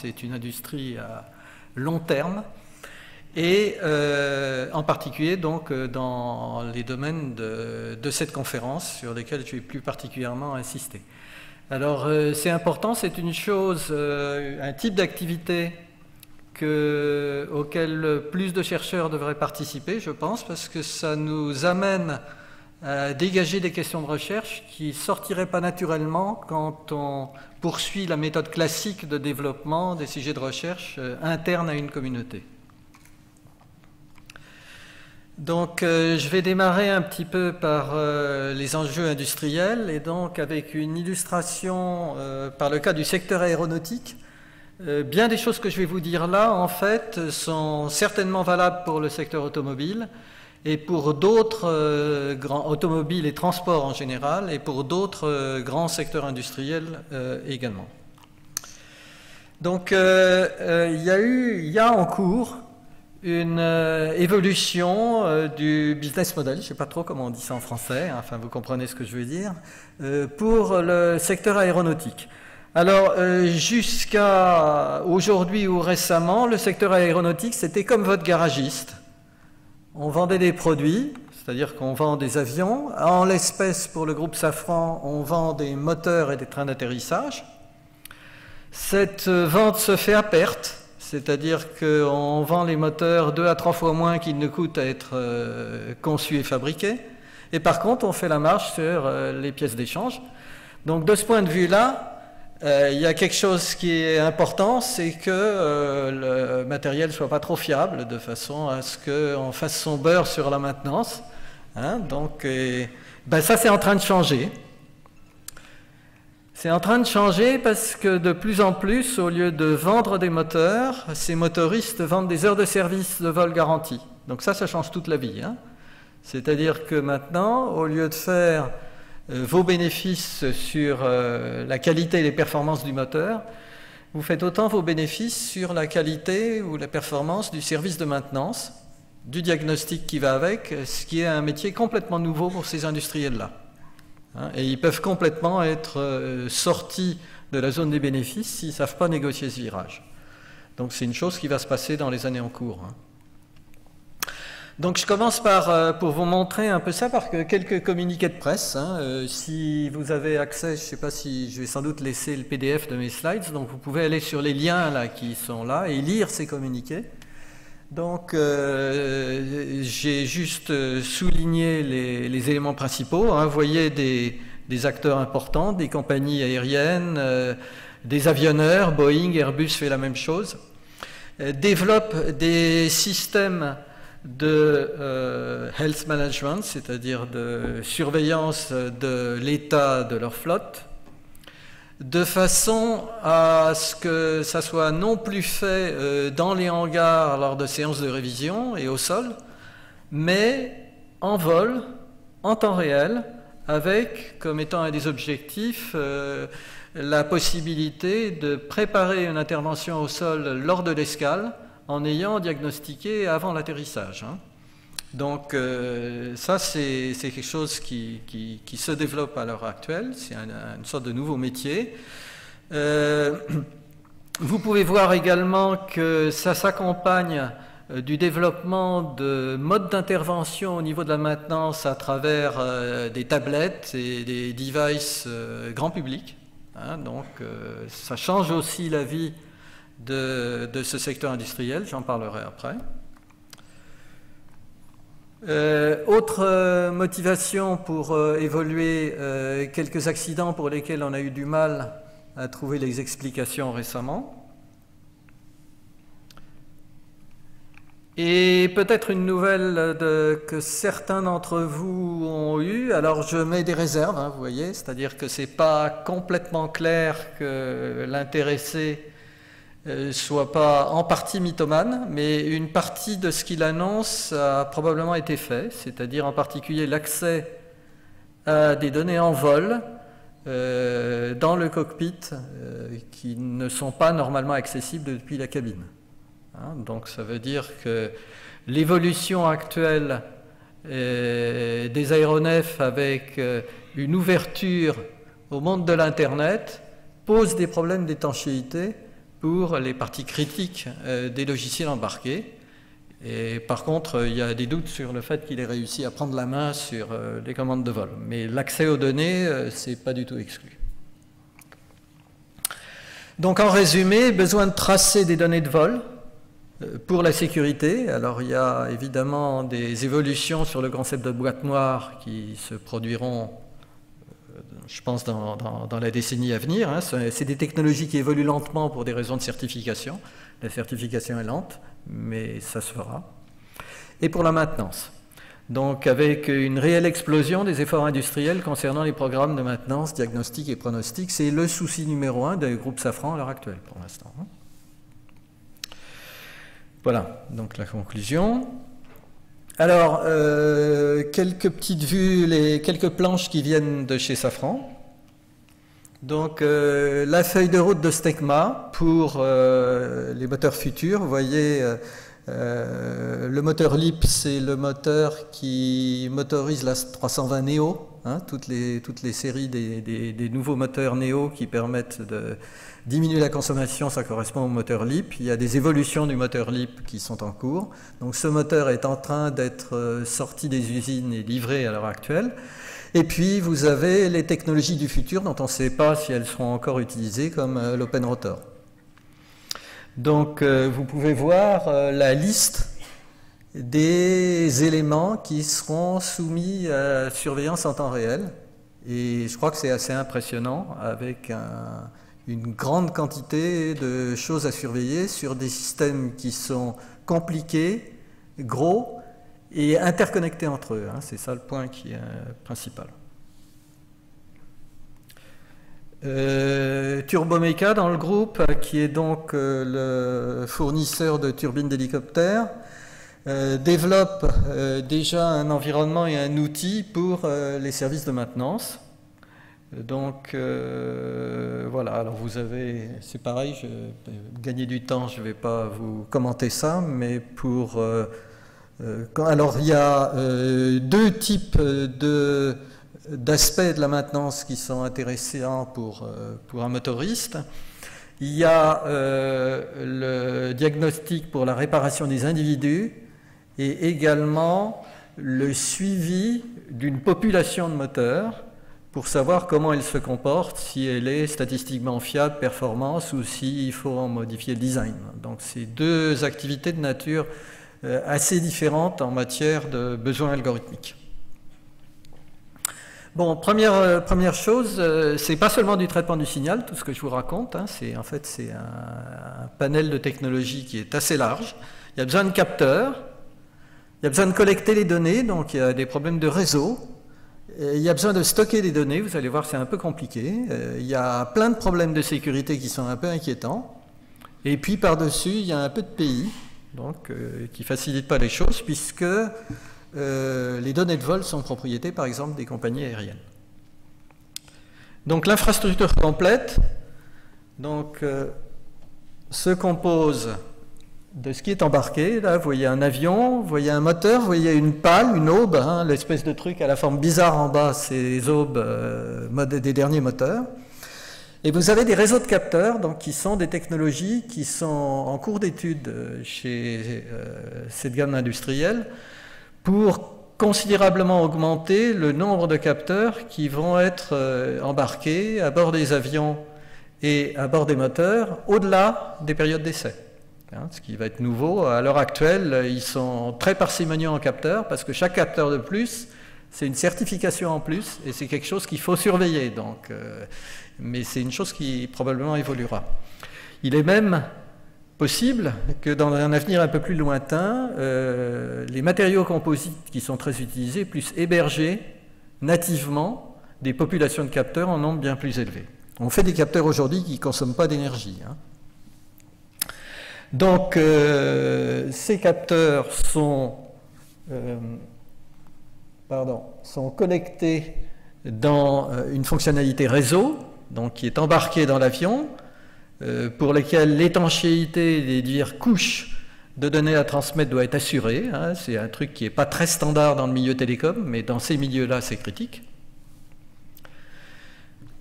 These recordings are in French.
c'est une industrie à long terme, et en particulier donc dans les domaines de cette conférence sur lesquels je vais plus particulièrement insister. Alors c'est important, c'est une chose, un type d'activité auquel plus de chercheurs devraient participer, je pense, parce que ça nous amène à dégager des questions de recherche qui ne sortiraient pas naturellement quand on poursuit la méthode classique de développement des sujets de recherche internes à une communauté. Donc je vais démarrer un petit peu par les enjeux industriels, et donc avec une illustration par le cas du secteur aéronautique. Bien des choses que je vais vous dire là, en fait, sont certainement valables pour le secteur automobile et pour d'autres grands automobiles et transports en général, et pour d'autres grands secteurs industriels également. Donc il y a en cours une évolution du business model, je ne sais pas trop comment on dit ça en français, hein, enfin vous comprenez ce que je veux dire, pour le secteur aéronautique. Alors, jusqu'à aujourd'hui ou récemment, le secteur aéronautique, c'était comme votre garagiste. On vendait des produits, c'est-à-dire qu'on vend des avions. En l'espèce, pour le groupe Safran, on vend des moteurs et des trains d'atterrissage. Cette vente se fait à perte, c'est-à-dire qu'on vend les moteurs 2 à 3 fois moins qu'ils ne coûtent à être conçus et fabriqués. Et par contre, on fait la marge sur les pièces d'échange. Donc, de ce point de vue-là, il y a quelque chose qui est important, c'est que le matériel ne soit pas trop fiable, de façon à ce qu'on fasse son beurre sur la maintenance. Hein, donc, ça, c'est en train de changer. C'est en train de changer parce que de plus en plus, au lieu de vendre des moteurs, ces motoristes vendent des heures de service de vol garantie. Donc ça change toute la vie. Hein. C'est-à-dire que maintenant, au lieu de faire vos bénéfices sur la qualité et les performances du moteur, vous faites autant vos bénéfices sur la qualité ou la performance du service de maintenance, du diagnostic qui va avec, ce qui est un métier complètement nouveau pour ces industriels-là. Hein, et ils peuvent complètement être sortis de la zone des bénéfices s'ils ne savent pas négocier ce virage. Donc c'est une chose qui va se passer dans les années en cours. Hein. Donc je commence pour vous montrer un peu ça par quelques communiqués de presse. Hein. Si vous avez accès, je ne sais pas si je vais sans doute laisser le PDF de mes slides, donc vous pouvez aller sur les liens là, qui sont là et lire ces communiqués. Donc j'ai juste souligné les éléments principaux. Hein. Vous voyez des acteurs importants, des compagnies aériennes, des avionneurs, Boeing, Airbus fait la même chose, développent des systèmes de health management, c'est-à-dire de surveillance de l'état de leur flotte, de façon à ce que ça soit non plus fait dans les hangars lors de séances de révision et au sol, mais en vol, en temps réel, avec, comme étant un des objectifs, la possibilité de préparer une intervention au sol lors de l'escale, en ayant diagnostiqué avant l'atterrissage. Hein. Donc ça, c'est quelque chose qui se développe à l'heure actuelle, c'est une sorte de nouveau métier. Vous pouvez voir également que ça s'accompagne du développement de modes d'intervention au niveau de la maintenance à travers des tablettes et des devices grand public. Hein. Donc ça change aussi la vie de ce secteur industriel, j'en parlerai après. Autre motivation pour évoluer, quelques accidents pour lesquels on a eu du mal à trouver les explications récemment. Et peut-être une nouvelle que certains d'entre vous ont eue. Alors je mets des réserves, hein, vous voyez, c'est-à-dire que ce n'est pas complètement clair que l'intéressé soit pas en partie mythomane, mais une partie de ce qu'il annonce a probablement été fait, c'est-à-dire en particulier l'accès à des données en vol dans le cockpit qui ne sont pas normalement accessibles depuis la cabine. Hein, donc ça veut dire que l'évolution actuelle des aéronefs avec une ouverture au monde de l'Internet pose des problèmes d'étanchéité pour les parties critiques des logiciels embarqués. Et par contre, il y a des doutes sur le fait qu'il ait réussi à prendre la main sur les commandes de vol. Mais l'accès aux données, c'est pas du tout exclu. Donc en résumé, besoin de tracer des données de vol pour la sécurité. Alors il y a évidemment des évolutions sur le concept de boîte noire qui se produiront, je pense, dans la décennie à venir. Hein. C'est des technologies qui évoluent lentement pour des raisons de certification. La certification est lente, mais ça se fera. Et pour la maintenance. Donc avec une réelle explosion des efforts industriels concernant les programmes de maintenance, diagnostic et pronostic, c'est le souci numéro 1 du groupe Safran à l'heure actuelle pour l'instant. Voilà, donc la conclusion. Alors, quelques petites vues, quelques planches qui viennent de chez Safran. Donc, la feuille de route de Stecma pour les moteurs futurs. Vous voyez, le moteur LEAP, c'est le moteur qui motorise la 320 Neo, hein, toutes les séries des nouveaux moteurs Neo qui permettent de diminuer la consommation, ça correspond au moteur LEAP. Il y a des évolutions du moteur LEAP qui sont en cours. Donc ce moteur est en train d'être sorti des usines et livré à l'heure actuelle. Et puis vous avez les technologies du futur dont on ne sait pas si elles seront encore utilisées, comme l'open rotor. Donc vous pouvez voir la liste des éléments qui seront soumis à surveillance en temps réel. Et je crois que c'est assez impressionnant avec une grande quantité de choses à surveiller sur des systèmes qui sont compliqués, gros et interconnectés entre eux. Hein. C'est ça le point qui est principal. Turbomeca dans le groupe, qui est donc le fournisseur de turbines d'hélicoptères, développe déjà un environnement et un outil pour les services de maintenance. Donc voilà, alors vous avez, c'est pareil, je vais gagner du temps, je ne vais pas vous commenter ça, mais pour... alors il y a deux types d'aspects de la maintenance qui sont intéressants pour un motoriste. Il y a le diagnostic pour la réparation des individus et également le suivi d'une population de moteurs pour savoir comment elle se comporte, si elle est statistiquement fiable, performance, ou s'il faut en modifier le design. Donc c'est deux activités de nature assez différentes en matière de besoins algorithmiques. Bon, première chose, c'est pas seulement du traitement du signal, tout ce que je vous raconte, hein, en fait c'est un panel de technologies qui est assez large. Il y a besoin de capteurs, il y a besoin de collecter les données, donc il y a des problèmes de réseau. Il y a besoin de stocker les données, vous allez voir c'est un peu compliqué. Il y a plein de problèmes de sécurité qui sont un peu inquiétants. Et puis par-dessus, il y a un peu de pays, donc, qui ne facilitent pas les choses, puisque les données de vol sont propriété par exemple des compagnies aériennes. Donc l'infrastructure complète se compose de ce qui est embarqué. Là, vous voyez un avion, vous voyez un moteur, vous voyez une pale, une aube, hein, l'espèce de truc à la forme bizarre en bas, c'est les aubes des derniers moteurs. Et vous avez des réseaux de capteurs, donc, qui sont des technologies qui sont en cours d'étude chez cette gamme industrielle pour considérablement augmenter le nombre de capteurs qui vont être embarqués à bord des avions et à bord des moteurs au-delà des périodes d'essai. Hein, ce qui va être nouveau, à l'heure actuelle, ils sont très parcimonieux en capteurs parce que chaque capteur de plus, c'est une certification en plus et c'est quelque chose qu'il faut surveiller. Donc, mais c'est une chose qui probablement évoluera. Il est même possible que dans un avenir un peu plus lointain, les matériaux composites qui sont très utilisés puissent héberger nativement des populations de capteurs en nombre bien plus élevé. On fait des capteurs aujourd'hui qui ne consomment pas d'énergie. Hein. Donc, ces capteurs sont connectés dans une fonctionnalité réseau, donc qui est embarquée dans l'avion, pour lesquels l'étanchéité des diverses couches de données à transmettre doit être assurée. Hein. C'est un truc qui n'est pas très standard dans le milieu télécom, mais dans ces milieux-là, c'est critique.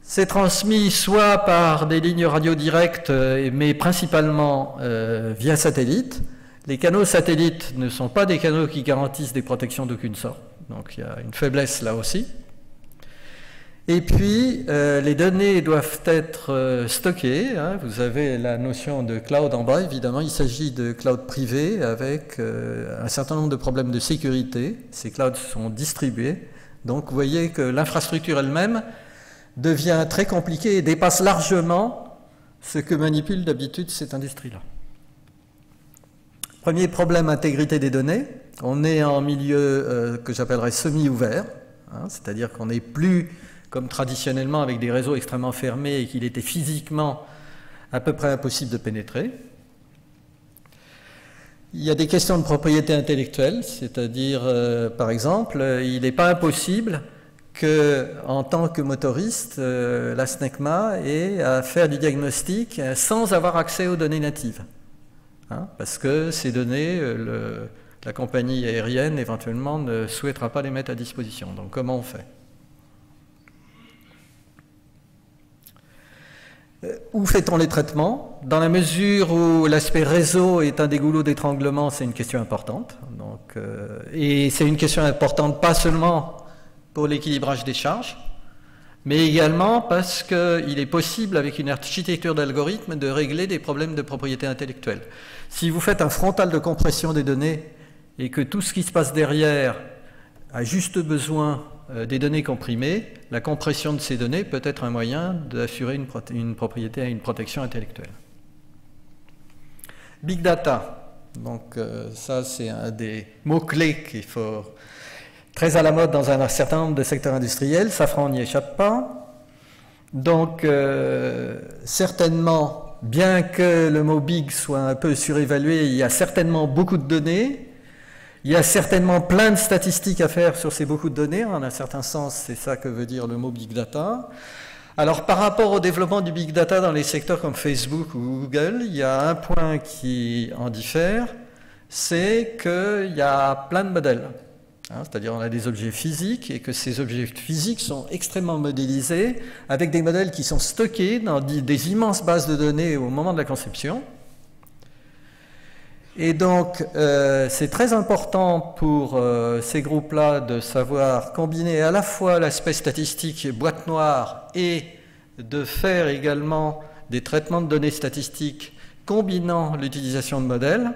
C'est transmis soit par des lignes radio directes, mais principalement via satellite. Les canaux satellites ne sont pas des canaux qui garantissent des protections d'aucune sorte, donc il y a une faiblesse là aussi. Et puis, les données doivent être stockées. Hein. Vous avez la notion de cloud en bas, évidemment. Il s'agit de cloud privé avec un certain nombre de problèmes de sécurité. Ces clouds sont distribués. Donc, vous voyez que l'infrastructure elle-même devient très compliquée et dépasse largement ce que manipule d'habitude cette industrie-là. Premier problème, intégrité des données. On est en milieu que j'appellerais semi-ouvert, hein, c'est-à-dire qu'on n'est plus comme traditionnellement avec des réseaux extrêmement fermés et qu'il était physiquement à peu près impossible de pénétrer. Il y a des questions de propriété intellectuelle, c'est-à-dire, par exemple, il n'est pas impossible qu'en tant que motoriste, la SNECMA ait à faire du diagnostic sans avoir accès aux données natives. Hein, parce que ces données, la compagnie aérienne éventuellement ne souhaitera pas les mettre à disposition. Donc comment on fait? Où fait-on les traitements? Dans la mesure où l'aspect réseau est un des goulots d'étranglement, c'est une question importante. Donc, et c'est une question importante pas seulement pour l'équilibrage des charges, mais également parce qu'il est possible, avec une architecture d'algorithme, de régler des problèmes de propriété intellectuelle. Si vous faites un frontal de compression des données et que tout ce qui se passe derrière a juste besoin des données comprimées, la compression de ces données peut être un moyen d'assurer une propriété à une protection intellectuelle. Big data, donc ça c'est un des mots-clés qu'il faut très à la mode dans un certain nombre de secteurs industriels. Safran n'y échappe pas. Donc certainement, bien que le mot big soit un peu surévalué, il y a certainement beaucoup de données. Il y a certainement plein de statistiques à faire sur ces beaucoup de données. En un certain sens, c'est ça que veut dire le mot big data. Alors, par rapport au développement du big data dans les secteurs comme Facebook ou Google, il y a un point qui en diffère, c'est qu'il y a plein de modèles. Hein, c'est-à-dire on a des objets physiques et que ces objets physiques sont extrêmement modélisés avec des modèles qui sont stockés dans des immenses bases de données au moment de la conception. Et donc, c'est très important pour ces groupes-là de savoir combiner à la fois l'aspect statistique boîte noire et de faire également des traitements de données statistiques combinant l'utilisation de modèles,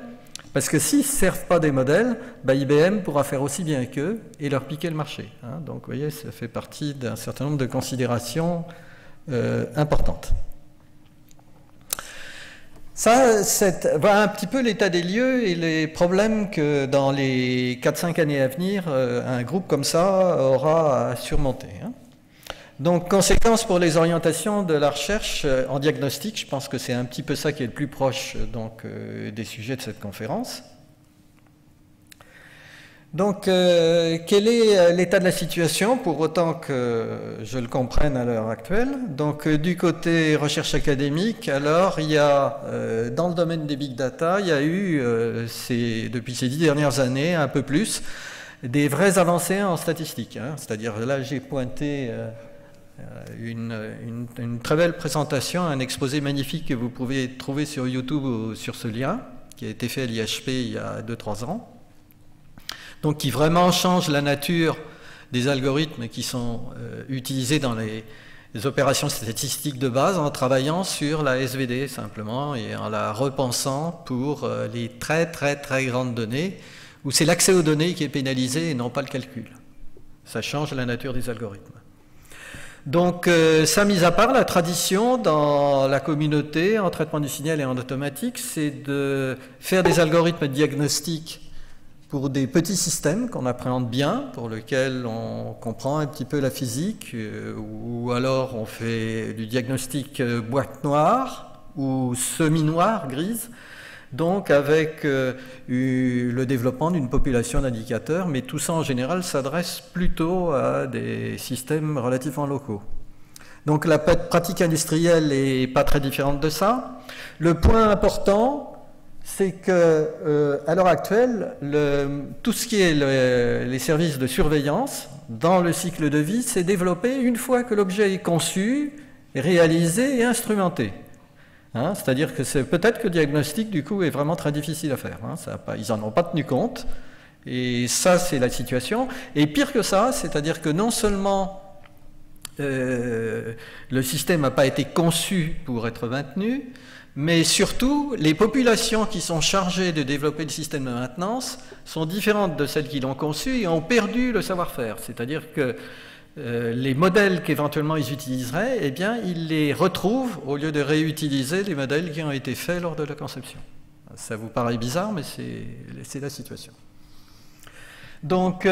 parce que s'ils ne servent pas des modèles, IBM pourra faire aussi bien qu'eux et leur piquer le marché. Hein. Donc, vous voyez, ça fait partie d'un certain nombre de considérations importantes. Ça, voilà un petit peu l'état des lieux et les problèmes que dans les 4-5 années à venir, un groupe comme ça aura à surmonter. Hein. Donc, conséquences pour les orientations de la recherche en diagnostic, je pense que c'est un petit peu ça qui est le plus proche donc, des sujets de cette conférence. Donc, quel est l'état de la situation, pour autant que je le comprenne à l'heure actuelle? Donc, du côté recherche académique, alors, il y a, dans le domaine des big data, il y a eu, depuis ces 10 dernières années, un peu plus, des vraies avancées en statistique. Hein. C'est-à-dire, là, j'ai pointé une très belle présentation, un exposé magnifique que vous pouvez trouver sur YouTube ou sur ce lien, qui a été fait à l'IHP il y a 2-3 ans. Donc qui vraiment change la nature des algorithmes qui sont utilisés dans les opérations statistiques de base en travaillant sur la SVD simplement et en la repensant pour les très très très grandes données où c'est l'accès aux données qui est pénalisé et non pas le calcul. Ça change la nature des algorithmes. Donc ça, mis à part, la tradition dans la communauté en traitement du signal et en automatique, c'est de faire des algorithmes diagnostiques pour des petits systèmes qu'on appréhende bien, pour lesquels on comprend un petit peu la physique, ou alors on fait du diagnostic boîte noire ou semi-noire, grise, donc avec le développement d'une population d'indicateurs, mais tout ça en général s'adresse plutôt à des systèmes relativement locaux. Donc la pratique industrielle n'est pas très différente de ça. Le point important, c'est que à l'heure actuelle, tout ce qui est les services de surveillance dans le cycle de vie s'est développé une fois que l'objet est conçu, réalisé et instrumenté. Hein, c'est-à-dire que peut-être que le diagnostic, du coup, est vraiment très difficile à faire. Hein, ils n'en ont pas tenu compte. Et ça, c'est la situation. Et pire que ça, c'est-à-dire que non seulement le système n'a pas été conçu pour être maintenu, mais surtout, les populations qui sont chargées de développer le système de maintenance sont différentes de celles qui l'ont conçu et ont perdu le savoir-faire. C'est-à-dire que les modèles qu'éventuellement ils utiliseraient, eh bien, ils les retrouvent au lieu de réutiliser les modèles qui ont été faits lors de la conception. Ça vous paraît bizarre, mais c'est la situation. Donc,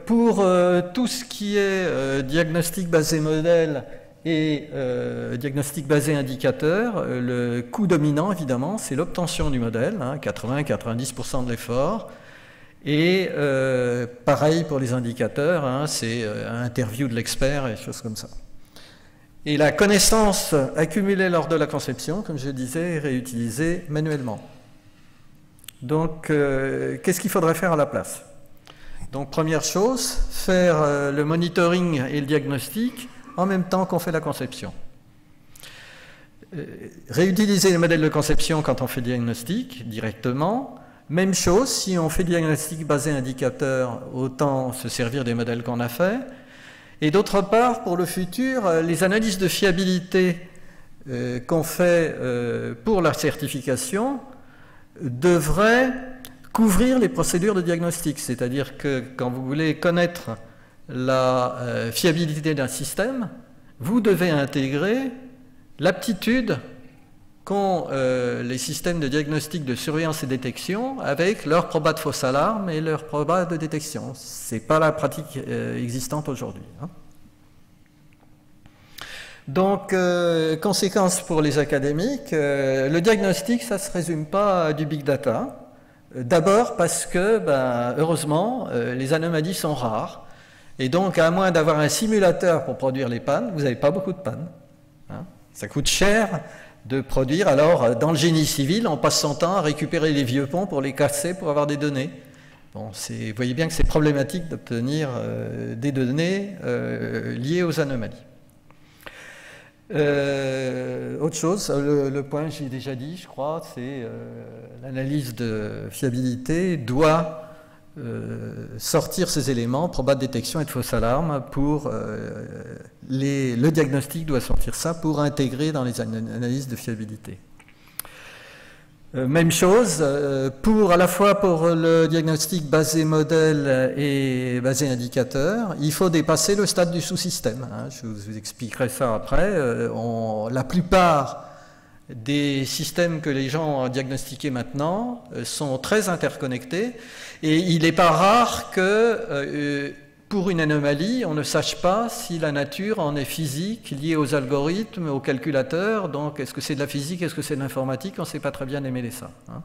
pour tout ce qui est diagnostic basé modèle et diagnostic basé indicateur, le coût dominant, évidemment, c'est l'obtention du modèle, hein, 80-90% de l'effort. Et pareil pour les indicateurs, hein, c'est interview de l'expert et choses comme ça. Et la connaissance accumulée lors de la conception, comme je disais, est réutilisée manuellement. Donc, qu'est-ce qu'il faudrait faire à la place? Donc, première chose, faire le monitoring et le diagnostic en même temps qu'on fait la conception. Réutiliser les modèles de conception quand on fait le diagnostic directement. Même chose, si on fait diagnostic basé indicateur, autant se servir des modèles qu'on a fait. Et d'autre part, pour le futur, les analyses de fiabilité qu'on fait pour la certification devraient couvrir les procédures de diagnostic. C'est-à-dire que quand vous voulez connaître la fiabilité d'un système, vous devez intégrer l'aptitude qu'ont les systèmes de diagnostic de surveillance et détection avec leur proba de fausse alarme et leur proba de détection. Ce n'est pas la pratique existante aujourd'hui. Hein. Donc, conséquence pour les académiques, le diagnostic, ça ne se résume pas à du big data. D'abord parce que, heureusement, les anomalies sont rares. Et donc, à moins d'avoir un simulateur pour produire les pannes, vous n'avez pas beaucoup de pannes. Hein. Ça coûte cher de produire. Alors, dans le génie civil, on passe son temps à récupérer les vieux ponts pour les casser pour avoir des données. Bon, vous voyez bien que c'est problématique d'obtenir des données liées aux anomalies. Autre chose, le point j'ai déjà dit, je crois, c'est l'analyse de fiabilité doit sortir ces éléments, proba de détection et de fausse alarme pour le diagnostic doit sortir ça pour intégrer dans les analyses de fiabilité. Même chose à la fois pour le diagnostic basé modèle et basé indicateur, il faut dépasser le stade du sous-système. Hein, je vous expliquerai ça après. La plupart des systèmes que les gens ont diagnostiqués maintenant sont très interconnectés et il n'est pas rare que pour une anomalie, on ne sache pas si la nature en est physique, liée aux algorithmes, aux calculateurs. Donc, est-ce que c'est de la physique, est-ce que c'est de l'informatique? On ne sait pas très bien démêler ça. Hein.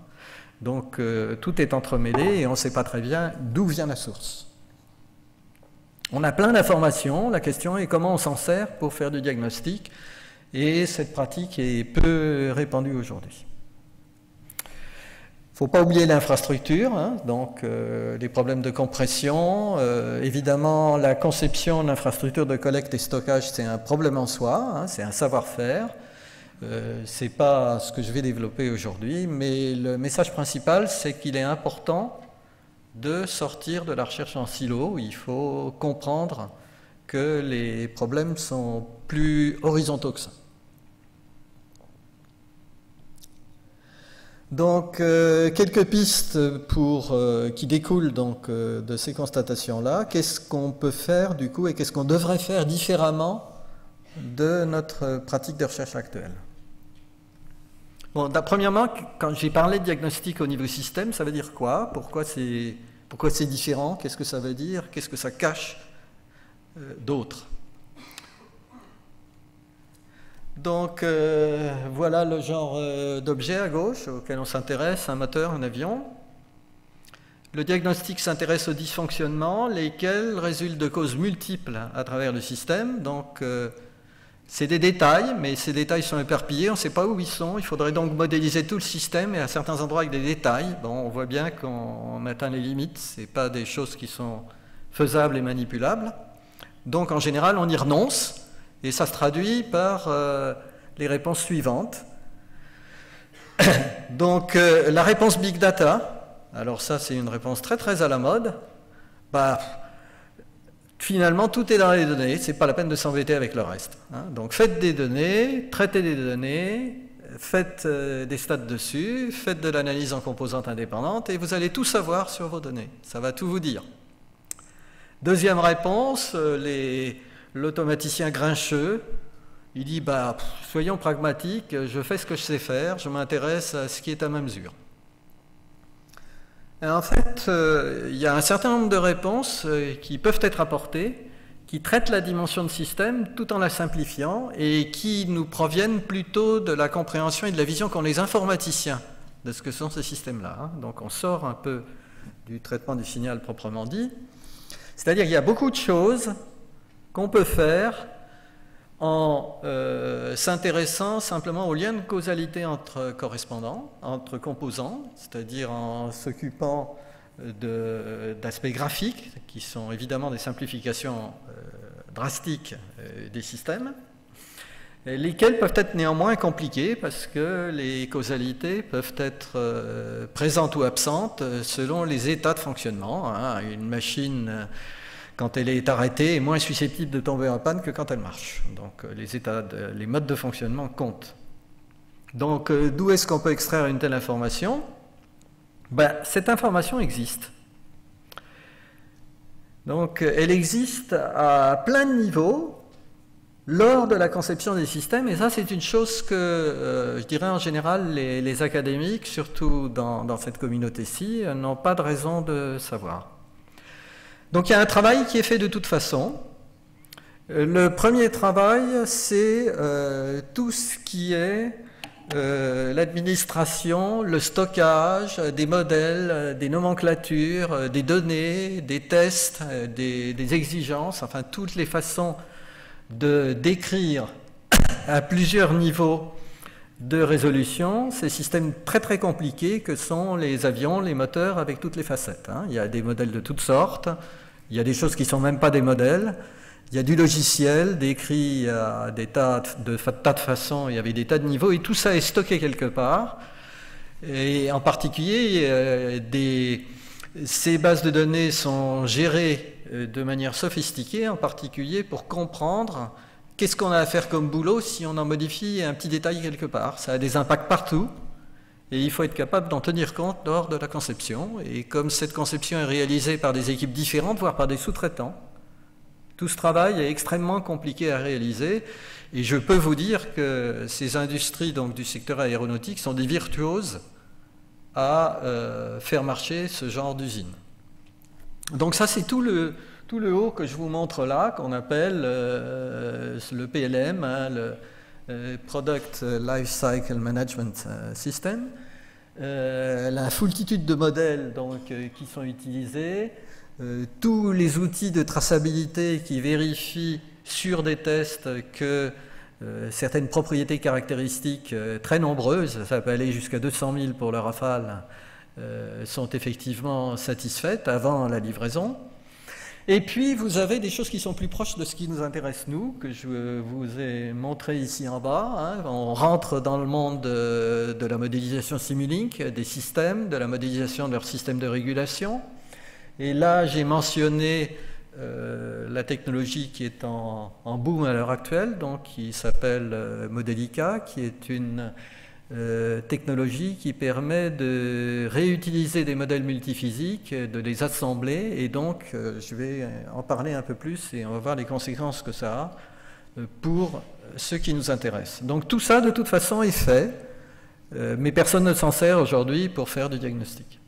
Donc, tout est entremêlé et on ne sait pas très bien d'où vient la source. On a plein d'informations. La question est comment on s'en sert pour faire du diagnostic. Et cette pratique est peu répandue aujourd'hui. Il ne faut pas oublier l'infrastructure, hein, donc les problèmes de compression. Évidemment, la conception de l'infrastructure de collecte et stockage, c'est un problème en soi, hein, c'est un savoir-faire. Ce n'est pas ce que je vais développer aujourd'hui, mais le message principal, c'est qu'il est important de sortir de la recherche en silo. Il faut comprendre que les problèmes sont plus horizontaux que ça. Donc, quelques pistes qui découlent donc, de ces constatations-là. Qu'est-ce qu'on peut faire du coup et qu'est-ce qu'on devrait faire différemment de notre pratique de recherche actuelle? Bon, premièrement, quand j'ai parlé de diagnostic au niveau système, ça veut dire quoi? Pourquoi c'est différent? Qu'est-ce que ça veut dire? Qu'est-ce que ça cache d'autre? Donc, voilà le genre d'objet à gauche auquel on s'intéresse, un moteur, un avion. Le diagnostic s'intéresse aux dysfonctionnements, lesquels résultent de causes multiples à travers le système. Donc, C'est des détails, mais ces détails sont éparpillés, on ne sait pas où ils sont. Il faudrait donc modéliser tout le système et à certains endroits avec des détails. Bon, on voit bien qu'on atteint les limites, ce n'est pas des choses qui sont faisables et manipulables. Donc en général, on y renonce et ça se traduit par les réponses suivantes. Donc la réponse Big Data, alors ça c'est une réponse très très à la mode. Finalement, tout est dans les données, c'est pas la peine de s'embêter avec le reste. Hein. Donc faites des données, traitez des données, faites des stats dessus, faites de l'analyse en composantes indépendantes et vous allez tout savoir sur vos données. Ça va tout vous dire. Deuxième réponse, l'automaticien grincheux, il dit soyons pragmatiques, je fais ce que je sais faire, je m'intéresse à ce qui est à ma mesure. Et en fait, il y a un certain nombre de réponses qui peuvent être apportées, qui traitent la dimension de système tout en la simplifiant et qui nous proviennent plutôt de la compréhension et de la vision qu'ont les informaticiens de ce que sont ces systèmes-là. Hein. Donc on sort un peu du traitement du signal proprement dit. C'est-à-dire qu'il y a beaucoup de choses qu'on peut faire en s'intéressant simplement aux liens de causalité entre correspondants, entre composants, c'est-à-dire en s'occupant d'aspects graphiques, qui sont évidemment des simplifications drastiques des systèmes, lesquels peuvent être néanmoins compliqués parce que les causalités peuvent être présentes ou absentes selon les états de fonctionnement. Hein. Une machine, quand elle est arrêtée, est moins susceptible de tomber en panne que quand elle marche. Donc les modes de fonctionnement comptent. Donc d'où est-ce qu'on peut extraire une telle information? Cette information existe. Donc elle existe à plein de niveaux lors de la conception des systèmes, et ça c'est une chose que, je dirais en général, les académiques, surtout dans cette communauté-ci, n'ont pas de raison de savoir. Donc il y a un travail qui est fait de toute façon. Le premier travail, c'est tout ce qui est l'administration, le stockage, des modèles, des nomenclatures, des données, des tests, des exigences, enfin toutes les façons de décrire à plusieurs niveaux de résolution ces systèmes très très compliqués que sont les avions, les moteurs avec toutes les facettes. Hein. Il y a des modèles de toutes sortes, il y a des choses qui ne sont même pas des modèles, il y a du logiciel décrit à des tas de façons et avec des tas de niveaux, et tout ça est stocké quelque part. Et en particulier, ces bases de données sont gérées de manière sophistiquée, en particulier pour comprendre qu'est-ce qu'on a à faire comme boulot si on en modifie un petit détail quelque part. Ça a des impacts partout et il faut être capable d'en tenir compte lors de la conception. Et comme cette conception est réalisée par des équipes différentes, voire par des sous-traitants, tout ce travail est extrêmement compliqué à réaliser. Et je peux vous dire que ces industries donc, du secteur aéronautique sont des virtuoses à faire marcher ce genre d'usine. Donc ça, c'est tout le haut que je vous montre là, qu'on appelle le PLM, hein, le Product Lifecycle Management System. La foultitude de modèles donc, qui sont utilisés, tous les outils de traçabilité qui vérifient sur des tests que certaines propriétés caractéristiques très nombreuses, ça peut aller jusqu'à 200 000 pour le Rafale, sont effectivement satisfaites avant la livraison. Et puis vous avez des choses qui sont plus proches de ce qui nous intéresse nous, que je vous ai montré ici en bas. Hein. On rentre dans le monde de la modélisation Simulink, des systèmes, de la modélisation de leurs systèmes de régulation. Et là j'ai mentionné la technologie qui est en boom à l'heure actuelle, donc qui s'appelle Modelica, qui est une technologie qui permet de réutiliser des modèles multiphysiques, de les assembler, et donc je vais en parler un peu plus et on va voir les conséquences que ça a pour ce qui nous intéresse. Donc tout ça de toute façon est fait, mais personne ne s'en sert aujourd'hui pour faire du diagnostic.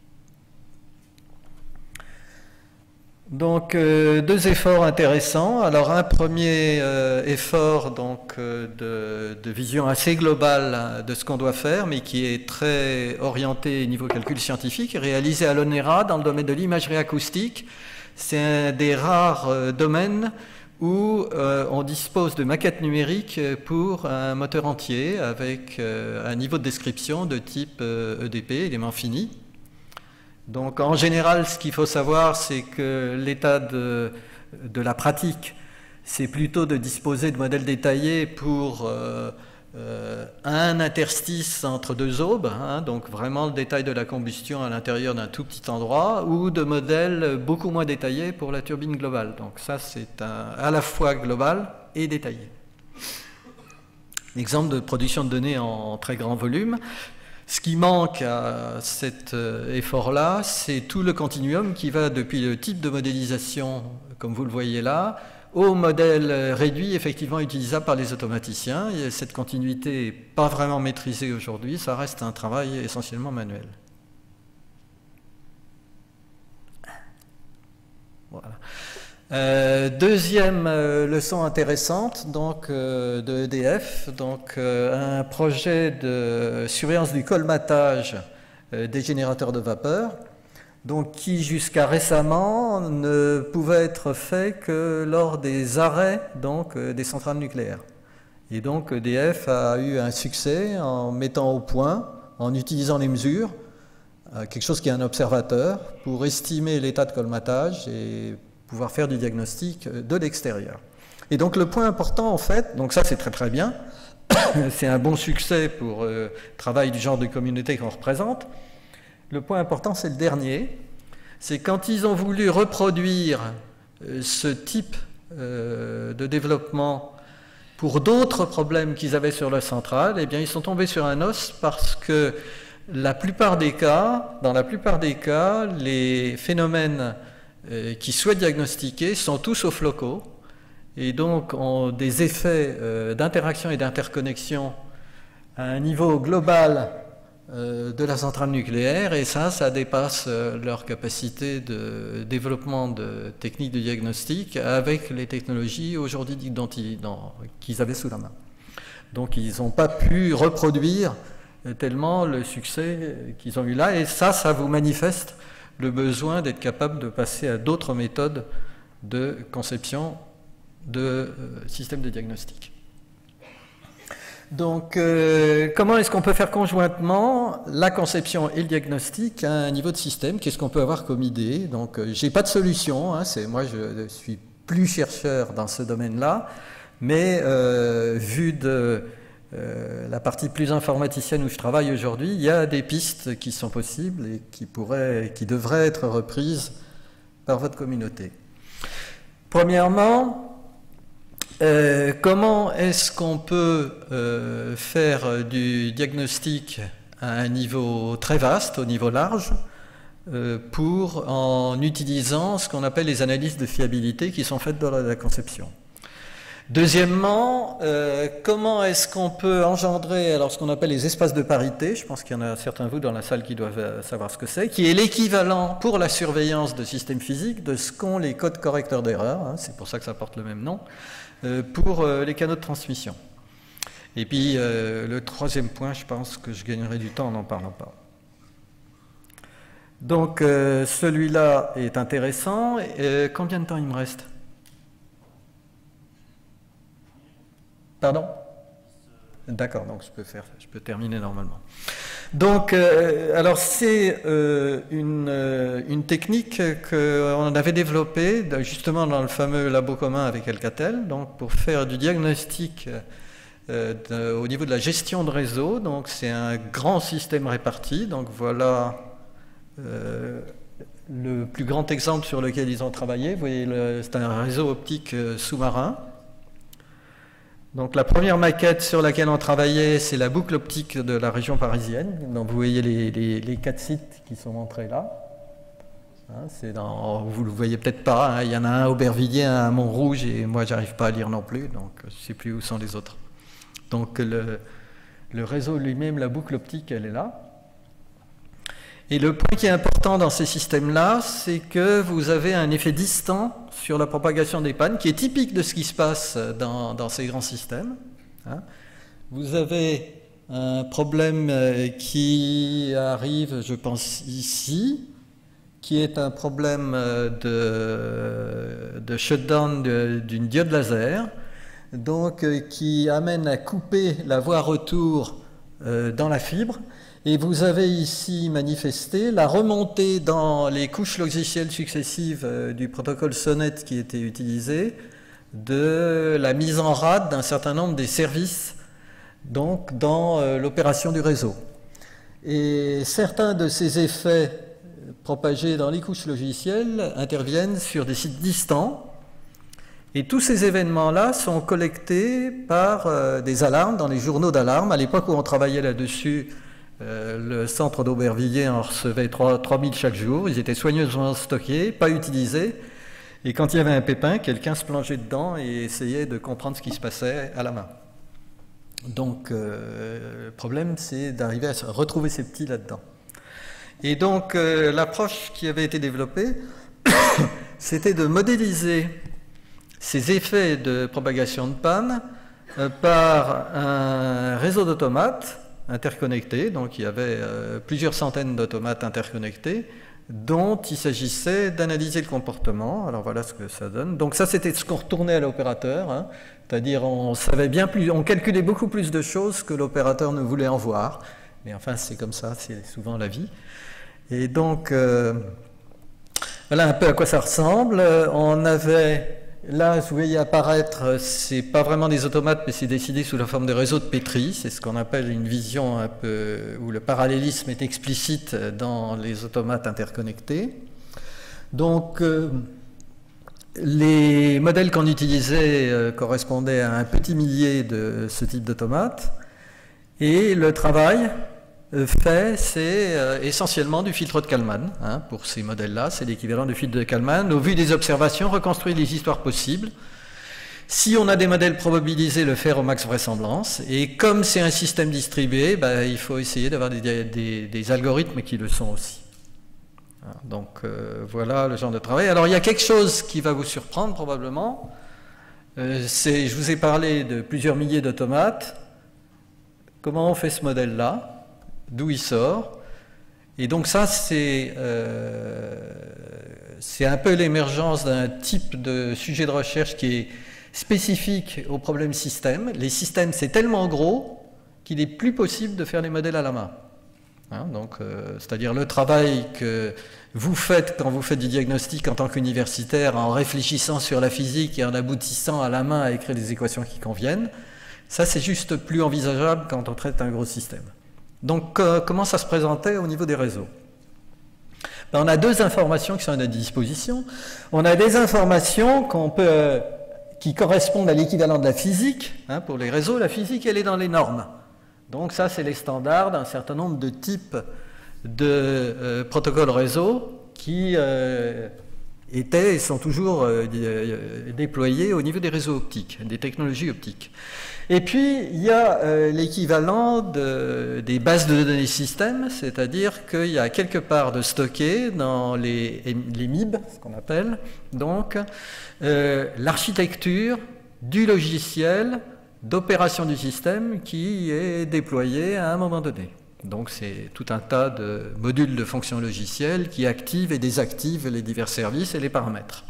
Donc deux efforts intéressants. Alors un premier effort donc, de vision assez globale de ce qu'on doit faire, mais qui est très orienté niveau calcul scientifique, réalisé à l'ONERA dans le domaine de l'imagerie acoustique. C'est un des rares domaines où on dispose de maquettes numériques pour un moteur entier avec un niveau de description de type EDP, élément fini. Donc en général, ce qu'il faut savoir, c'est que l'état de la pratique, c'est plutôt de disposer de modèles détaillés pour un interstice entre deux aubes, hein, donc vraiment le détail de la combustion à l'intérieur d'un tout petit endroit, ou de modèles beaucoup moins détaillés pour la turbine globale. Donc ça, c'est à la fois global et détaillé. Exemple de production de données en très grand volume. Ce qui manque à cet effort-là, c'est tout le continuum qui va depuis le type de modélisation, comme vous le voyez là, au modèle réduit effectivement utilisable par les automaticiens. Et cette continuité n'est pas vraiment maîtrisée aujourd'hui, ça reste un travail essentiellement manuel. Voilà. Deuxième leçon intéressante donc, de EDF, donc, un projet de surveillance du colmatage des générateurs de vapeur, donc, qui jusqu'à récemment ne pouvait être fait que lors des arrêts donc, des centrales nucléaires. Et donc EDF a eu un succès en mettant au point, en utilisant les mesures, quelque chose qui est un observateur, pour estimer l'état de colmatage et pouvoir faire du diagnostic de l'extérieur. Et donc le point important en fait, donc ça c'est très très bien, c'est un bon succès pour le travail du genre de communauté qu'on représente. Le point important, c'est le dernier, c'est quand ils ont voulu reproduire ce type de développement pour d'autres problèmes qu'ils avaient sur la centrale, eh bien ils sont tombés sur un os parce que dans la plupart des cas, les phénomènes qui souhaitent diagnostiquer sont tous off locaux et donc ont des effets d'interaction et d'interconnexion à un niveau global de la centrale nucléaire, et ça dépasse leur capacité de développement de techniques de diagnostic avec les technologies aujourd'hui qu'ils avaient sous la main. Donc ils n'ont pas pu reproduire tellement le succès qu'ils ont eu là, et ça vous manifeste le besoin d'être capable de passer à d'autres méthodes de conception de systèmes de diagnostic. Donc, comment est-ce qu'on peut faire conjointement la conception et le diagnostic à un niveau de système? Qu'est-ce qu'on peut avoir comme idée? Donc, j'ai pas de solution, hein, moi je suis plus chercheur dans ce domaine-là, mais vu de la partie plus informaticienne où je travaille aujourd'hui, il y a des pistes qui sont possibles et qui devraient être reprises par votre communauté. Premièrement, comment est-ce qu'on peut faire du diagnostic à un niveau très vaste, au niveau large, en utilisant ce qu'on appelle les analyses de fiabilité qui sont faites dans la conception. Deuxièmement, comment est-ce qu'on peut engendrer alors ce qu'on appelle les espaces de parité, je pense qu'il y en a certains de vous dans la salle qui doivent savoir ce que c'est, qui est l'équivalent pour la surveillance de systèmes physiques de ce qu'ont les codes correcteurs d'erreur, hein, c'est pour ça que ça porte le même nom, pour les canaux de transmission. Et puis le troisième point, je pense que je gagnerai du temps en n'en parlant pas. Donc celui-là est intéressant. Combien de temps il me reste ? Pardon ? D'accord, donc je peux terminer normalement. Donc, alors c'est une technique qu'on avait développée justement dans le fameux labo commun avec Alcatel, donc pour faire du diagnostic au niveau de la gestion de réseau. Donc c'est un grand système réparti. Donc voilà le plus grand exemple sur lequel ils ont travaillé. Vous voyez, c'est un réseau optique sous-marin. Donc la première maquette sur laquelle on travaillait, c'est la boucle optique de la région parisienne. Donc vous voyez les 4 sites qui sont montrés là. Hein, vous ne le voyez peut-être pas, hein, il y en a un à Aubervilliers, un à Montrouge, et moi j'arrive pas à lire non plus, donc je ne sais plus où sont les autres. Donc le réseau lui-même, la boucle optique, elle est là. Et le point qui est important dans ces systèmes-là, c'est que vous avez un effet distant sur la propagation des pannes, qui est typique de ce qui se passe dans ces grands systèmes. Hein. Vous avez un problème qui arrive, je pense, ici, qui est un problème de shutdown d'une diode laser, donc qui amène à couper la voie retour dans la fibre. Et vous avez ici manifesté la remontée dans les couches logicielles successives du protocole SONET qui était utilisé, de la mise en rade d'un certain nombre des services donc, dans l'opération du réseau. Et certains de ces effets propagés dans les couches logicielles interviennent sur des sites distants. Et tous ces événements-là sont collectés par des alarmes dans les journaux d'alarme. À l'époque où on travaillait là-dessus, le centre d'Aubervilliers en recevait 3000 chaque jour. Ils étaient soigneusement stockés, pas utilisés. Et quand il y avait un pépin, quelqu'un se plongeait dedans et essayait de comprendre ce qui se passait à la main. Donc, le problème, c'est d'arriver à retrouver ces petits là-dedans. Et donc, l'approche qui avait été développée, c'était de modéliser ces effets de propagation de panne par un réseau d'automates interconnectés. Donc, il y avait plusieurs centaines d'automates interconnectés dont il s'agissait d'analyser le comportement. Alors voilà ce que ça donne. Donc ça, c'était ce qu'on retournait à l'opérateur, hein. C'est-à-dire on savait bien plus, on calculait beaucoup plus de choses que l'opérateur ne voulait en voir. Mais enfin, c'est comme ça, c'est souvent la vie. Et donc, voilà un peu à quoi ça ressemble. On avait, là, vous voyez apparaître, c'est pas vraiment des automates, mais c'est décidé sous la forme de réseaux de Petri. C'est ce qu'on appelle une vision un peu où le parallélisme est explicite dans les automates interconnectés. Donc, les modèles qu'on utilisait correspondaient à un petit millier de ce type d'automates. Et le travail fait, c'est essentiellement du filtre de Kalman. Hein, pour ces modèles-là, c'est l'équivalent du filtre de Kalman. Au vu des observations, reconstruire les histoires possibles. Si on a des modèles probabilisés, le faire au max vraisemblance. Et comme c'est un système distribué, ben, il faut essayer d'avoir des algorithmes qui le sont aussi. Donc voilà le genre de travail. Alors il y a quelque chose qui va vous surprendre probablement. Je vous ai parlé de plusieurs milliers d'automates. Comment on fait ce modèle-là? D'où il sort? Et donc ça, c'est un peu l'émergence d'un type de sujet de recherche qui est spécifique aux problèmes système. Les systèmes, c'est tellement gros qu'il n'est plus possible de faire les modèles à la main. Hein, donc, c'est-à-dire le travail que vous faites quand vous faites du diagnostic en tant qu'universitaire, en réfléchissant sur la physique et en aboutissant à la main à écrire des équations qui conviennent, ça c'est juste plus envisageable quand on traite un gros système. Donc comment ça se présentait au niveau des réseaux? Ben, on a deux informations qui sont à notre disposition. On a des informations qui correspondent à l'équivalent de la physique. Hein, pour les réseaux, la physique elle est dans les normes. Donc ça, c'est les standards d'un certain nombre de types de protocoles réseau qui étaient et sont toujours déployés au niveau des réseaux optiques, des technologies optiques. Et puis, il y a l'équivalent des bases de données système, c'est-à-dire qu'il y a quelque part de stocké dans les MIB, ce qu'on appelle, donc l'architecture du logiciel d'opération du système qui est déployé à un moment donné. Donc c'est tout un tas de modules de fonctions logicielles qui activent et désactivent les divers services et les paramètres.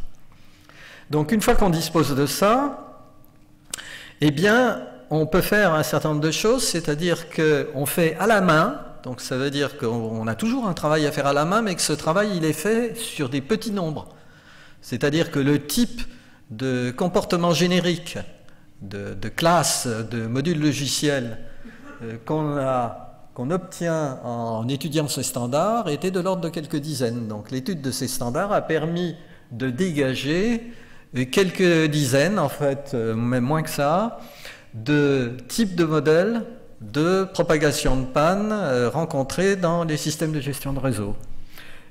Donc une fois qu'on dispose de ça, eh bien on peut faire un certain nombre de choses, c'est-à-dire qu'on fait à la main, donc ça veut dire qu'on a toujours un travail à faire à la main, mais que ce travail il est fait sur des petits nombres. C'est-à-dire que le type de comportement générique de classes, de modules logiciels qu'on obtient en étudiant ces standards était de l'ordre de quelques dizaines. Donc l'étude de ces standards a permis de dégager quelques dizaines, en fait, même moins que ça, de types de modèles de propagation de panne rencontrés dans les systèmes de gestion de réseau.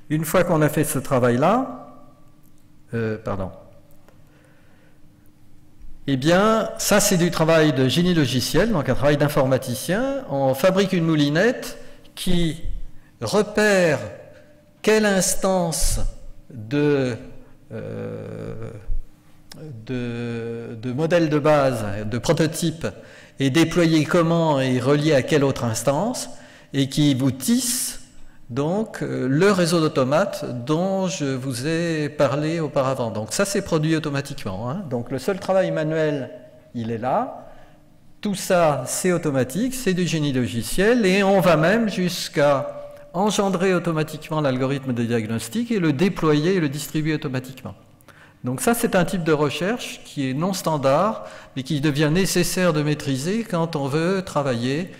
Une fois qu'on a fait ce travail-là, eh bien, ça c'est du travail de génie logiciel, donc un travail d'informaticien. On fabrique une moulinette qui repère quelle instance de modèle de base, de prototype, est déployée comment et reliée à quelle autre instance, et qui vous tisse donc le réseau d'automates dont je vous ai parlé auparavant. Donc ça c'est produit automatiquement, hein. Donc le seul travail manuel, il est là. Tout ça c'est automatique, c'est du génie logiciel et on va même jusqu'à engendrer automatiquement l'algorithme de diagnostic et le déployer et le distribuer automatiquement. Donc ça c'est un type de recherche qui est non standard mais qui devient nécessaire de maîtriser quand on veut travailler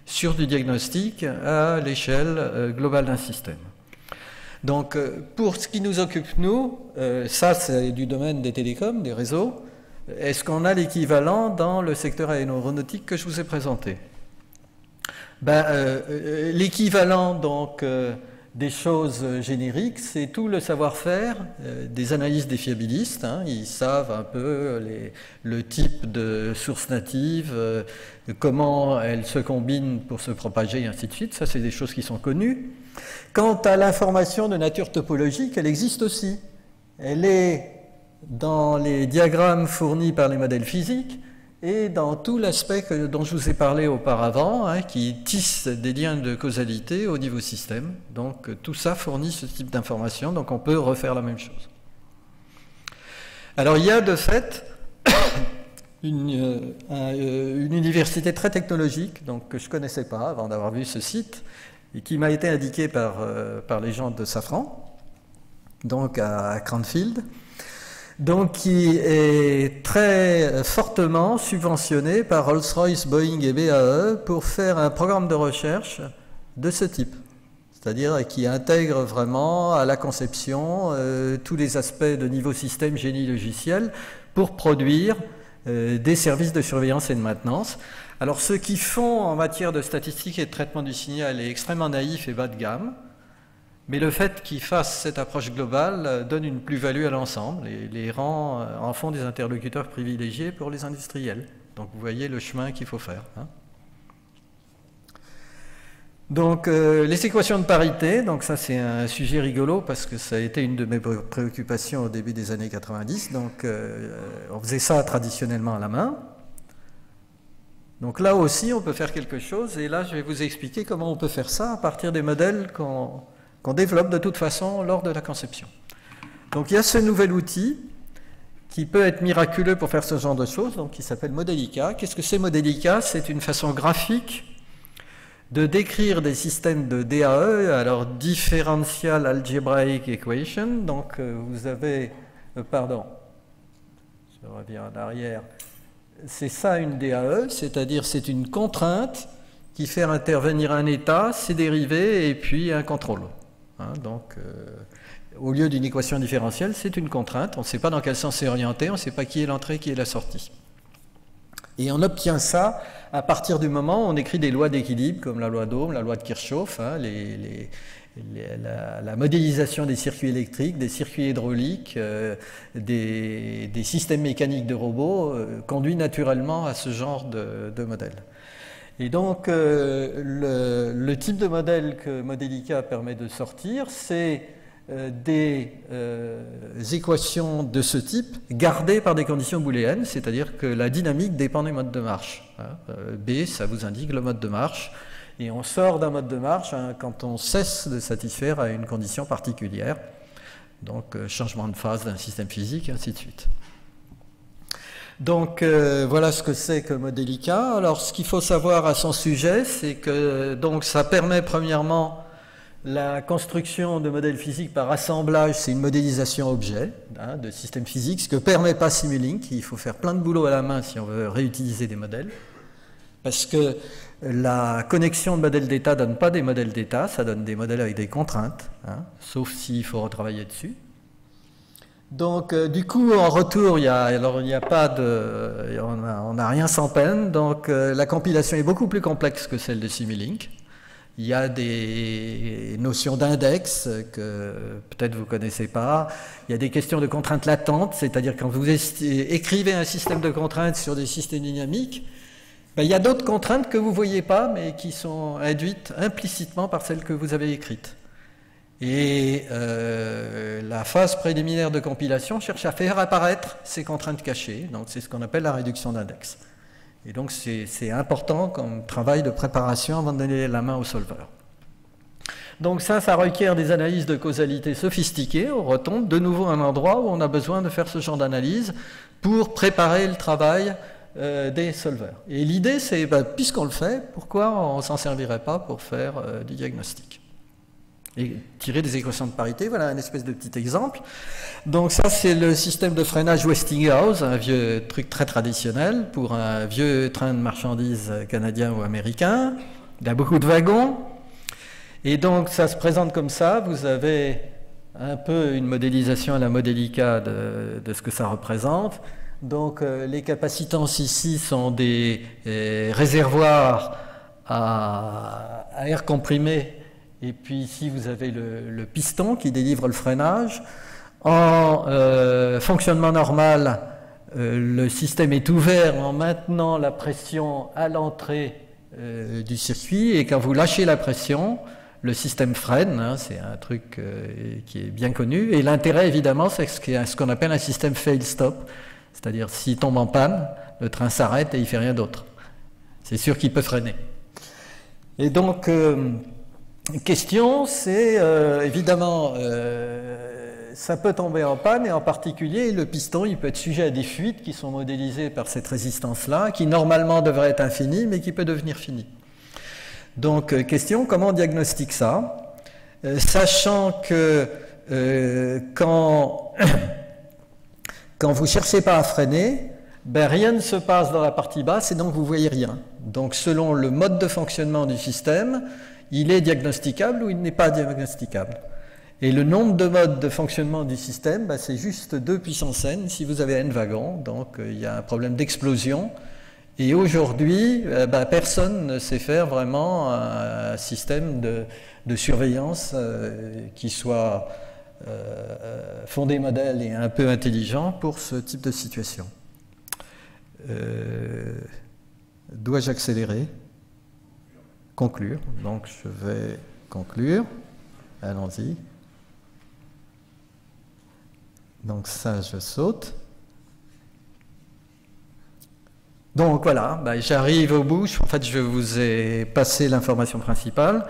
sur du diagnostic à l'échelle globale d'un système. Donc pour ce qui nous occupe nous, ça c'est du domaine des télécoms, des réseaux. Est-ce qu'on a l'équivalent dans le secteur aéronautique que je vous ai présenté? L'équivalent donc des choses génériques, c'est tout le savoir-faire des analystes des fiabilistes, hein. Ils savent un peu le type de sources natives, comment elles se combinent pour se propager et ainsi de suite. Ça, c'est des choses qui sont connues. Quant à l'information de nature topologique, elle existe aussi. Elle est dans les diagrammes fournis par les modèles physiques et dans tout l'aspect dont je vous ai parlé auparavant, hein, qui tisse des liens de causalité au niveau système. Donc tout ça fournit ce type d'information, donc on peut refaire la même chose. Alors il y a de fait une université très technologique, donc, que je ne connaissais pas avant d'avoir vu ce site, et qui m'a été indiquée par les gens de Safran, donc à Cranfield, donc qui est très fortement subventionné par Rolls-Royce, Boeing et BAE pour faire un programme de recherche de ce type, c'est-à-dire qui intègre vraiment à la conception tous les aspects de niveau système génie logiciel pour produire des services de surveillance et de maintenance. Alors ce qu'ils font en matière de statistique et de traitement du signal est extrêmement naïf et bas de gamme. Mais le fait qu'ils fassent cette approche globale donne une plus-value à l'ensemble et les rend en font des interlocuteurs privilégiés pour les industriels. Donc vous voyez le chemin qu'il faut faire, hein. Donc les équations de parité, donc ça c'est un sujet rigolo parce que ça a été une de mes préoccupations au début des années 90. Donc on faisait ça traditionnellement à la main. Donc là aussi on peut faire quelque chose et là je vais vous expliquer comment on peut faire ça à partir des modèles qu'on développe de toute façon lors de la conception. Donc il y a ce nouvel outil qui peut être miraculeux pour faire ce genre de choses, donc qui s'appelle Modelica. Qu'est-ce que c'est Modelica? C'est une façon graphique de décrire des systèmes de DAE, alors Differential Algebraic Equation. Donc vous avez, pardon, je reviens en arrière, c'est ça une DAE, c'est-à-dire c'est une contrainte qui fait intervenir un état, ses dérivés et puis un contrôle. Hein, donc, au lieu d'une équation différentielle, c'est une contrainte. On ne sait pas dans quel sens c'est orienté, on ne sait pas qui est l'entrée, qui est la sortie. Et on obtient ça à partir du moment où on écrit des lois d'équilibre, comme la loi d'Ohm, la loi de Kirchhoff, hein, la modélisation des circuits électriques, des circuits hydrauliques, des systèmes mécaniques de robots, conduit naturellement à ce genre de modèle. Et donc, le type de modèle que Modelica permet de sortir, c'est des équations de ce type gardées par des conditions booléennes, c'est-à-dire que la dynamique dépend des modes de marche. B, ça vous indique le mode de marche, et on sort d'un mode de marche quand on cesse de satisfaire à une condition particulière, donc changement de phase d'un système physique, et ainsi de suite. Donc voilà ce que c'est que Modelica. Alors ce qu'il faut savoir à son sujet, c'est que donc ça permet premièrement la construction de modèles physiques par assemblage, c'est une modélisation objet, hein, de systèmes physiques, ce que permet pas Simulink. Il faut faire plein de boulot à la main si on veut réutiliser des modèles, parce que la connexion de modèles d'état donne pas des modèles d'état, ça donne des modèles avec des contraintes, hein, sauf s'il faut retravailler dessus. Donc, du coup, en retour, on n'a rien sans peine. Donc, la compilation est beaucoup plus complexe que celle de Simulink. Il y a des notions d'index que peut-être vous ne connaissez pas. Il y a des questions de contraintes latentes, c'est-à-dire quand vous écrivez un système de contraintes sur des systèmes dynamiques, il y a d'autres contraintes que vous ne voyez pas, mais qui sont induites implicitement par celles que vous avez écrites. Et la phase préliminaire de compilation cherche à faire apparaître ces contraintes cachées, donc c'est ce qu'on appelle la réduction d'index. Et donc c'est important comme travail de préparation avant de donner la main au solveur. Donc ça requiert des analyses de causalité sophistiquées. On retombe de nouveau à un endroit où on a besoin de faire ce genre d'analyse pour préparer le travail des solveurs. Et l'idée, c'est, puisqu'on le fait, pourquoi on ne s'en servirait pas pour faire du diagnostic et tirer des équations de parité? Voilà un espèce de petit exemple. Donc ça, c'est le système de freinage Westinghouse, un vieux truc très traditionnel pour un vieux train de marchandises canadien ou américain. Il a beaucoup de wagons. Et donc ça se présente comme ça. Vous avez un peu une modélisation à la Modelica de ce que ça représente. Donc les capacitances ici sont des réservoirs à air comprimé. Et puis ici, vous avez le piston qui délivre le freinage. En fonctionnement normal, le système est ouvert en maintenant la pression à l'entrée du circuit. Et quand vous lâchez la pression, le système freine. Hein, c'est un truc qui est bien connu. Et l'intérêt, évidemment, c'est ce qu'on appelle un système fail-stop. C'est-à-dire, s'il tombe en panne, le train s'arrête et il ne fait rien d'autre. C'est sûr qu'il peut freiner. Et donc... question, c'est évidemment, ça peut tomber en panne et en particulier le piston, il peut être sujet à des fuites qui sont modélisées par cette résistance-là, qui normalement devrait être infinie, mais qui peut devenir finie. Donc, question, comment on diagnostique ça? Sachant que quand vous ne cherchez pas à freiner, rien ne se passe dans la partie basse et donc vous ne voyez rien. Donc, selon le mode de fonctionnement du système, il est diagnosticable ou il n'est pas diagnosticable. Et le nombre de modes de fonctionnement du système, c'est juste 2 puissance n si vous avez n wagons, donc il y a un problème d'explosion. Et aujourd'hui, personne ne sait faire vraiment un système de surveillance qui soit fondé modèle et un peu intelligent pour ce type de situation. Dois-je accélérer ? Conclure. Donc je vais conclure. Allons-y. Donc ça, je saute. Donc voilà, j'arrive au bout. En fait, je vous ai passé l'information principale.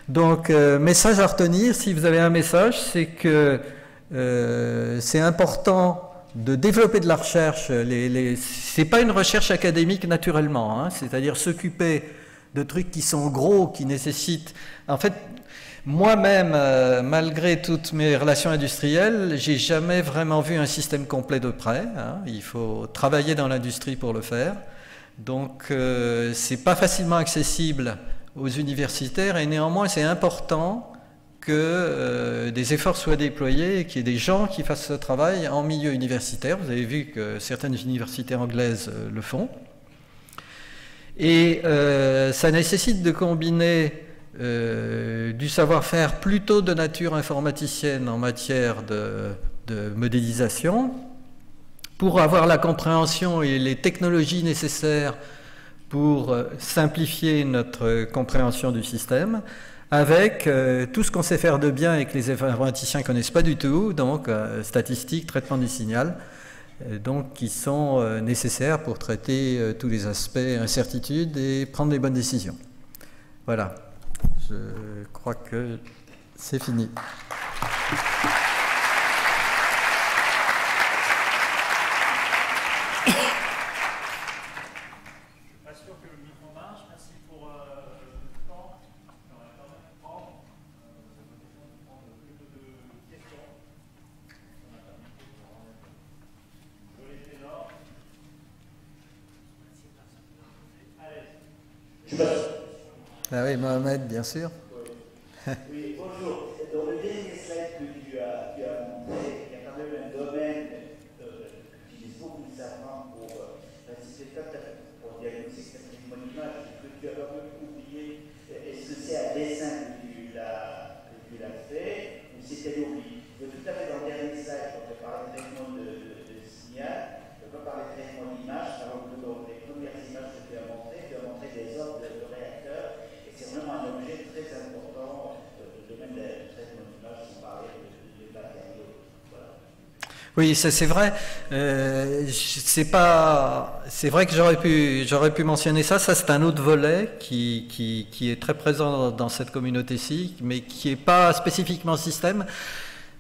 Donc, message à retenir, si vous avez un message, c'est que c'est important de développer de la recherche. C'est pas une recherche académique naturellement, hein, c'est-à-dire s'occuper de trucs qui sont gros, qui nécessitent... En fait, moi-même, malgré toutes mes relations industrielles, j'ai jamais vraiment vu un système complet de près. Hein. Il faut travailler dans l'industrie pour le faire. Donc, c'est pas facilement accessible aux universitaires et néanmoins, c'est important que des efforts soient déployés et qu'il y ait des gens qui fassent ce travail en milieu universitaire. Vous avez vu que certaines universités anglaises le font. Et ça nécessite de combiner du savoir-faire plutôt de nature informaticienne en matière de modélisation pour avoir la compréhension et les technologies nécessaires pour simplifier notre compréhension du système avec tout ce qu'on sait faire de bien et que les informaticiens ne connaissent pas du tout, donc statistiques, traitement du signal, donc qui sont nécessaires pour traiter tous les aspects incertitudes et prendre les bonnes décisions. Voilà, je crois que c'est fini. Ah oui, Mohamed, bien sûr. Oui, bonjour. Dans le dernier slide que tu as montré, il y a quand même un domaine qui utilise beaucoup de serpents pour diagnostiquer mon image, que tu as quand même oublié. Est-ce que c'est un dessin que tu l'as fait ou c'était l'oubli? Tout à fait dans le dernier slide, quand tu parlais de traitement de signal, tu n'as pas parlé de traitement d'image, alors que dans les premières images que tu as montrées des ordres de réacteurs. C'est vraiment un objet très important, le domaine de traitement d'image, sans parler de Oui, c'est vrai. C'est vrai que j'aurais pu mentionner ça. Ça, c'est un autre volet qui est très présent dans cette communauté-ci, mais qui n'est pas spécifiquement système.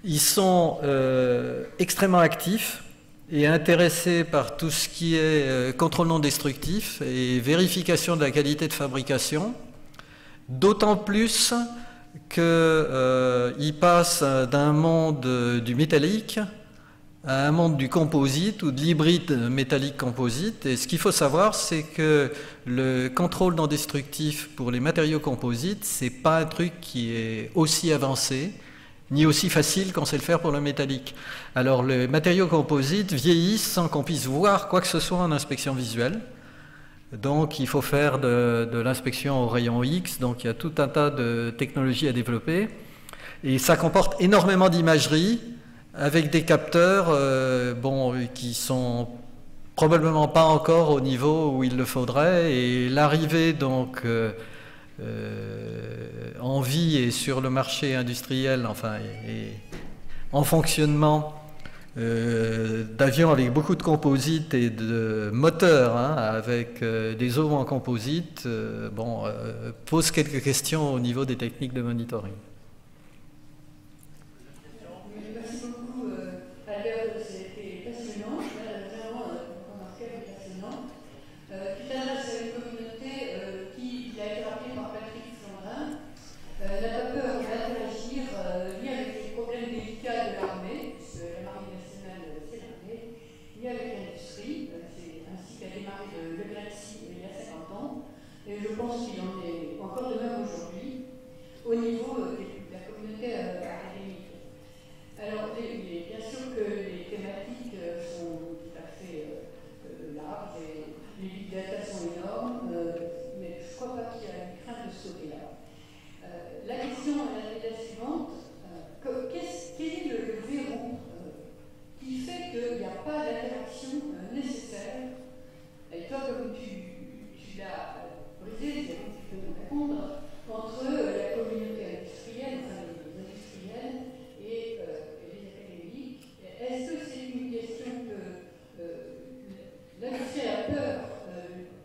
Ils sont extrêmement actifs et intéressés par tout ce qui est contrôle non destructif et vérification de la qualité de fabrication. D'autant plus qu'ils passent d'un monde du métallique à un monde du composite ou de l'hybride métallique-composite. Et ce qu'il faut savoir, c'est que le contrôle non destructif pour les matériaux composites, c'est pas un truc qui est aussi avancé, ni aussi facile qu'on sait le faire pour le métallique. Alors les matériaux composites vieillissent sans qu'on puisse voir quoi que ce soit en inspection visuelle. Donc il faut faire de l'inspection au rayon X, donc il y a tout un tas de technologies à développer. Et ça comporte énormément d'imagerie, avec des capteurs qui sont probablement pas encore au niveau où il le faudrait, et l'arrivée donc en vie et sur le marché industriel, enfin et en fonctionnement d'avions avec beaucoup de composites et de moteurs avec des os en composite pose quelques questions au niveau des techniques de monitoring. Au niveau de la communauté académique. Alors, bien sûr que les thématiques sont tout à fait larges et les big data sont énormes, mais je ne crois pas qu'il y a une crainte de sauter là. La question est la suivante. Quel est le verrou qui fait qu'il n'y a pas d'interaction nécessaire? Et toi, comme tu l'as brisé, tu peux nous répondre, entre la communauté industrielle, enfin les industriels et les académiques. Est-ce que c'est une question que l'industrie a peur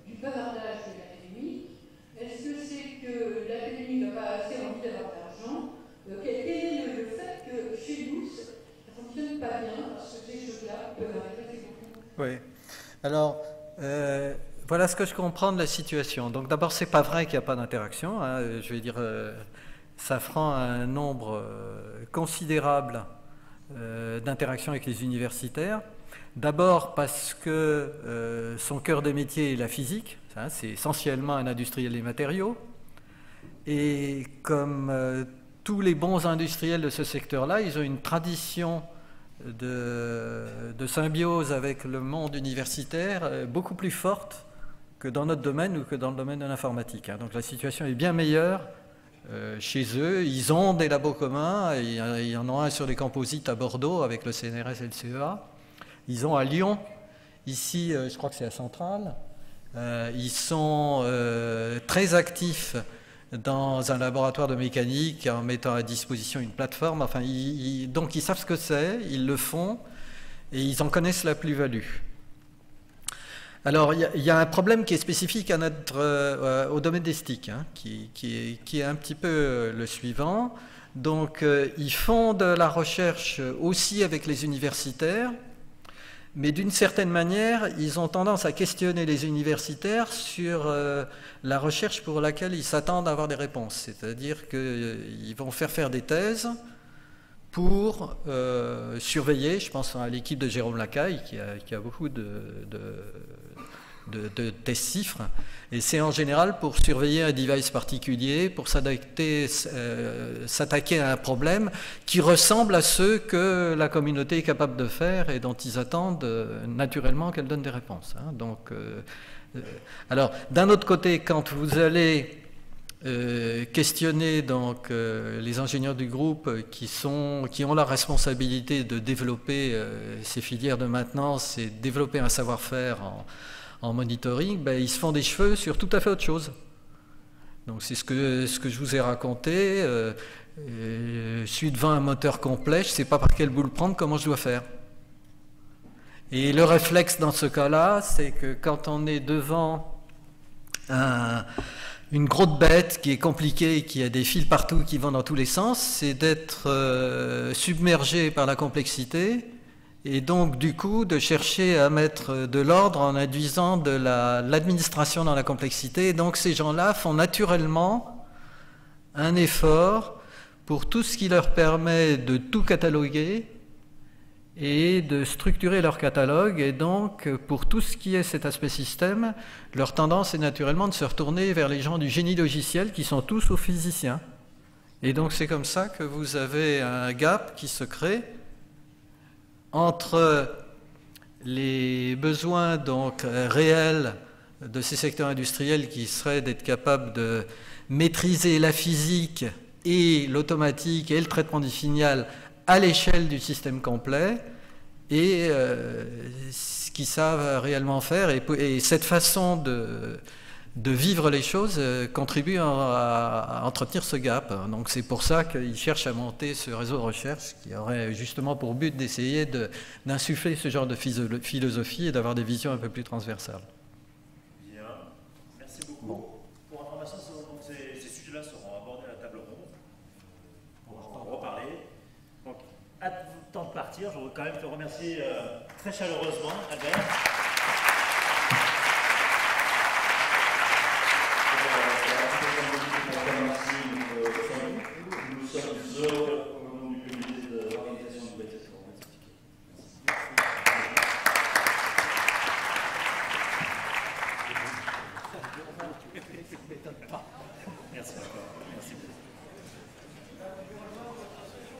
du bavardage de l'académie? Est-ce que c'est que l'académie n'a pas assez envie d'avoir d'argent? Quel est le fait que chez nous, ça ne fonctionne pas bien, parce que ces choses-là peuvent intéresser beaucoup? Oui. Alors, voilà ce que je comprends de la situation. Donc d'abord, c'est pas vrai qu'il n'y a pas d'interaction. Je vais dire, Safran a un nombre considérable d'interactions avec les universitaires. D'abord parce que son cœur de métier est la physique. C'est essentiellement un industriel des matériaux. Et comme tous les bons industriels de ce secteur-là, ils ont une tradition de symbiose avec le monde universitaire beaucoup plus forte que dans notre domaine ou que dans le domaine de l'informatique. Donc la situation est bien meilleure chez eux. Ils ont des labos communs, il y en a un sur les composites à Bordeaux avec le CNRS et le CEA. Ils ont à Lyon, ici je crois que c'est à Centrale. Ils sont très actifs dans un laboratoire de mécanique en mettant à disposition une plateforme. Enfin, donc ils savent ce que c'est, ils le font et ils en connaissent la plus-value. Alors, il y a un problème qui est spécifique à au domaine des STIC, qui est un petit peu le suivant. Donc, ils font de la recherche aussi avec les universitaires, mais d'une certaine manière, ils ont tendance à questionner les universitaires sur la recherche pour laquelle ils s'attendent à avoir des réponses. C'est-à-dire qu'ils vont faire des thèses pour surveiller, je pense à l'équipe de Jérôme Lacaille, qui a beaucoup de tests chiffres, et c'est en général pour surveiller un device particulier, pour s'attaquer à un problème qui ressemble à ceux que la communauté est capable de faire et dont ils attendent naturellement qu'elle donne des réponses. Donc, alors, d'un autre côté, quand vous allez questionner donc, les ingénieurs du groupe qui ont la responsabilité de développer ces filières de maintenance et développer un savoir-faire en monitoring, ils se font des cheveux sur tout à fait autre chose. Donc c'est ce que je vous ai raconté. Je suis devant un moteur complet, je ne sais pas par quel bout le prendre, comment je dois faire. Et le réflexe dans ce cas-là, c'est que quand on est devant une grosse bête qui est compliquée, qui a des fils partout qui vont dans tous les sens, c'est d'être submergé par la complexité et donc du coup de chercher à mettre de l'ordre en induisant de l'administration dans la complexité. Et donc ces gens-là font naturellement un effort pour tout ce qui leur permet de tout cataloguer et de structurer leur catalogue. Et donc, pour tout ce qui est cet aspect système, leur tendance est naturellement de se retourner vers les gens du génie logiciel qui sont tous aux physiciens. Et donc, c'est comme ça que vous avez un gap qui se crée entre les besoins donc réels de ces secteurs industriels qui seraient d'être capables de maîtriser la physique et l'automatique et le traitement du signal à l'échelle du système complet et ce qu'ils savent réellement faire. Et cette façon de vivre les choses contribue à entretenir ce gap. Donc c'est pour ça qu'ils cherchent à monter ce réseau de recherche qui aurait justement pour but d'essayer d'insuffler ce genre de philosophie et d'avoir des visions un peu plus transversales. Bien, merci beaucoup. Bon. Pour information, ces sujets-là seront abordés à la table ronde. On va en reparler. Donc, à temps de partir, je voudrais quand même te remercier très chaleureusement, Albert. Nous sommes heureux